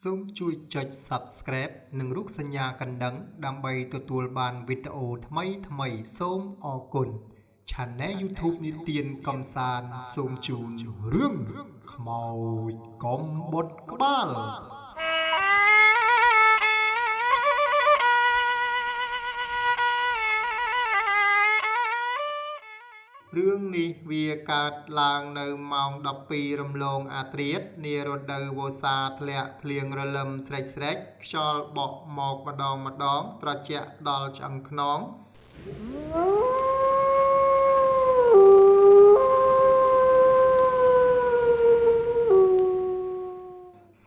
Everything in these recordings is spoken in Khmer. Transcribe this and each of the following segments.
សូមជួយចុច Subscribe និងរូបសញ្ញាកណ្ដឹងដើម្បីទទួលបានវីដេអូថ្មីៗសូមអរគុណ Channel YouTube និទានកំសាន្តសូមជូនរឿងខ្មោចកំបុតក្បាលរឿងនេះវាកើតឡើងនៅម៉ោង 12 រំលងអាធ្រាត្រនារដូវវស្សាធ្លាក់ភ្លៀងរលឹមស្រេចខ្យល់បក់មកម្ដងត្រជាក់ដល់ឆ្អឹងខ្នង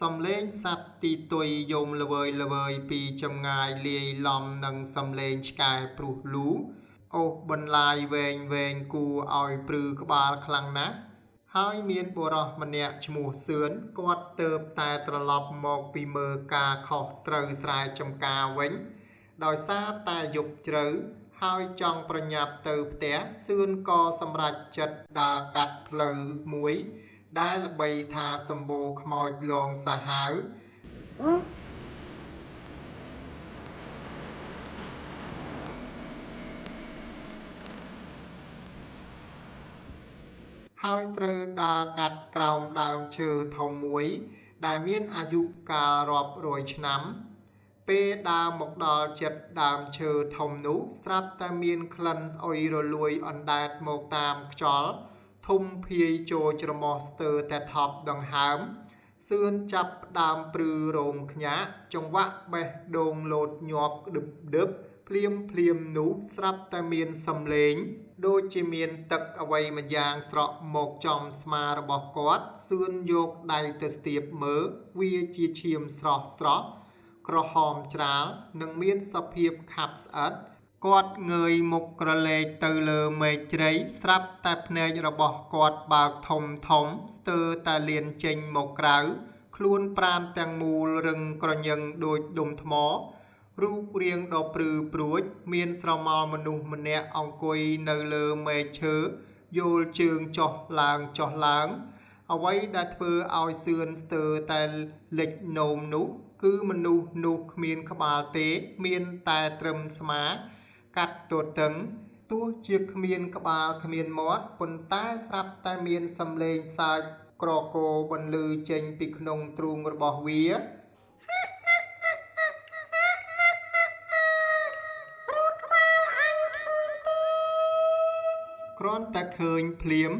សំឡេងសត្វទីទុយយំល្វើយពីចម្ងាយលាយឡំនឹងសំឡេងឆ្កែព្រុសលូអូសបន្លាយវែងគួរឲ្យព្រឺក្បាលខ្លាំងណាស់ហើយមានបុរសម្នាក់ឈ្មោះសឿនគាត់ទើបតែត្រឡប់មកពីមើលការខុសត្រូវស្រែចម្ការវិញដោយសារតែយប់ជ្រៅហើយចង់ប្រញាប់ទៅផ្ទះសឿនក៏សម្រេចចិត្តដើរកាត់ផ្លូវមួយដែលល្បីថាសម្បូរខ្មោចលងសាហាវហើយត្រូវដើរកាត់ក្រោមដើមឈើធំមួយដែលមានអាយុកាលរាប់រយឆ្នាំពេលដើរមកដល់ជិតដើមឈើធំនោះស្រាប់តែមានក្លិនស្អុយរលួយអណ្ដែតមកតាមខ្យល់ធំភាយចូលច្រមុះស្ទើរតែថប់ដង្ហើមសឿនចាប់ផ្ដើមព្រឺរោមខ្ញាក់ចង្វាក់បេះដូងលោតញាប់ដឹបភ្លាមនោះស្រាប់តែមានសំឡេងដូចជាមានទឹកអ្វីម្យ៉ាងស្រក់មកចំស្មារបស់គាត់សឿនយកដៃទៅស្ទាបមើលវាជាឈាមស្រស់ក្រហមច្រាលនិងមានសភាពខាប់ស្អិតគាត់ងើយមុខក្រឡេកទៅលើមេឃជ្រៃស្រាប់តែភ្នែករបស់គាត់បើកធំស្ទើរតែលានចេញមកក្រៅខ្លួនប្រាណទាំងមូលរឹងក្រញឹងដូចដុំថ្មរូបរាងដ៏ព្រឺព្រួចមានស្រមោលមនុស្សម្នាក់អង្គុយនៅលើមែកឈើយល់ជើងចុះឡើងអ្វីដែលធ្វើឲ្យសឿនស្ទើរតែលិចនោមនោះគឺមនុស្សនោះគ្មានក្បាលទេមានតែត្រឹមស្មាកាត់ទទឹងទោះជាគ្មានក្បាលគ្មានមាត់ប៉ុន្តែស្រាប់តែមានសំឡេងសើចក្រគរបន្លឺចេញពីក្នុងទ្រូងរបស់វាគ្រាន់តែឃើញភ្លាម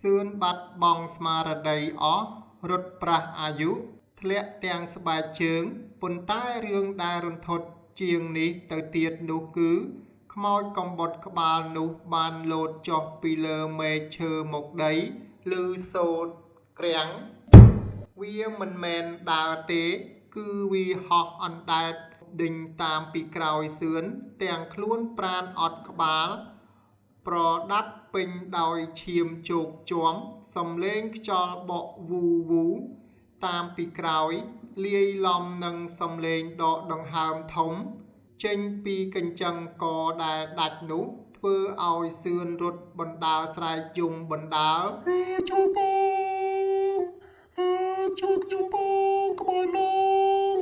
សឿនបាត់បង់ស្មារតីអស់រត់ប្រាស់អាយុធ្លាក់ទាំងស្បែកជើងប៉ុន្តែរឿងដែលរន្ធត់ជាងនេះទៅទៀតនោះគឺខ្មោចកំបុតក្បាលនោះបានលោតចុះពីលើមែកឈើមកដីឮសូរក្រាំងវាមិនមែនដើរទេគឺវាហោះអណ្ដែតដេញតាមពីក្រោយសឿនទាំងខ្លួនប្រាណអត់ក្បាលប្រដាប់ពេញដោយឈាមជោកជាំសំឡេងខ្យល់បក់វូតាមពីក្រោយលាយឡំនឹងសំឡេងដកដង្ហើមធំចេញពីកញ្ចឹងកដែលដាច់នោះធ្វើឲ្យសឿនរត់បណ្ដើរស្រែកយំបណ្ដើរជួយខ្ញុំបងក្បួនលោក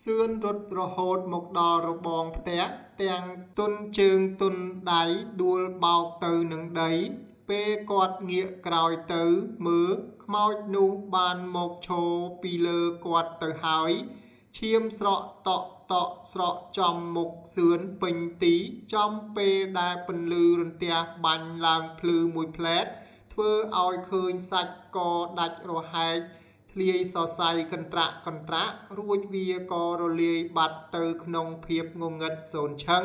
សឿនរត់រហូតមកដល់របងផ្ទះទាំងទុនជើងទុនដៃដួលបោកទៅនឹងដីពេលគាត់ងាកក្រោយទៅមើលខ្មោចនោះបានមកឈរពីលើគាត់ទៅហើយឈាមស្រក់តក់ស្រក់ចំមុខសឿនពេញទីចំពេលដែលពន្លឺរន្ទះបាញ់ឡើងភ្លឺមួយផ្លែតធ្វើឲ្យឃើញសាច់កដាច់រហែកធ្លាយសរសៃកន្ត្រាក់រួចវាក៏រលាយបាត់ទៅក្នុងភាពងងឹតសូន្យឈឹង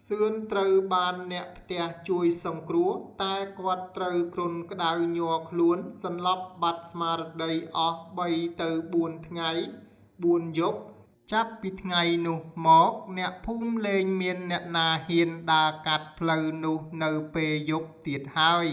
សឿនត្រូវបានអ្នកផ្ទះជួយសង្គ្រោះតែគាត់ត្រូវគ្រុនក្តៅញ័រខ្លួនសន្លប់បាត់ស្មារតីអស់3 ទៅ 4 ថ្ងៃ4 យប់ចាប់ពីថ្ងៃនោះមកអ្នកភូមិលែងមានអ្នកណាហ៊ានដើរកាត់ផ្លូវនោះនៅពេលយប់ទៀតហើយ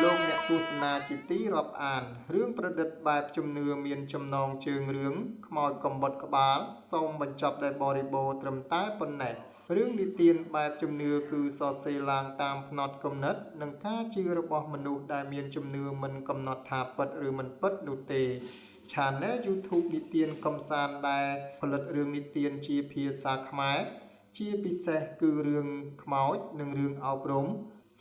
លោកអ្នកទស្សនាជាទីរាប់អានរឿងប្រឌិតបែបជំនឿមានចំណងជើងរឿងខ្មោចកំបុតក្បាលសូមបញ្ចប់ដោយបរិបូរណ៍ត្រឹមតែប៉ុណ្ណេះ រឿងនិទានបែបជំនឿគឺសរសេរឡើងតាមផ្នត់គំនិតនិងការជឿរបស់មនុស្សដែលមានជំនឿមិនកំណត់ថាពិតឬមិនពិតនោះទេ Channel YouTube និទានកំសាន្តដែលផលិតរឿងនិទានជាភាសាខ្មែរជាពិសេសគឺរឿងខ្មោចនិងរឿងអប់រំ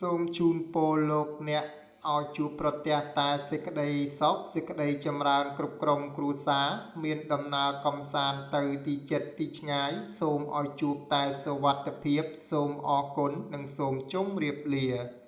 សូមជូនពរលោកអ្នកឲ្យជួបប្រទះតែសេចក្តីសុខសេចក្តីចម្រើនគ្រប់ក្រុមគ្រួសារមានដំណើរកំសាន្តទៅទីជិតទីឆ្ងាយសូមឲ្យជួបតែសុវត្ថិភាពសូមអរគុណនិងសូមជម្រាបលា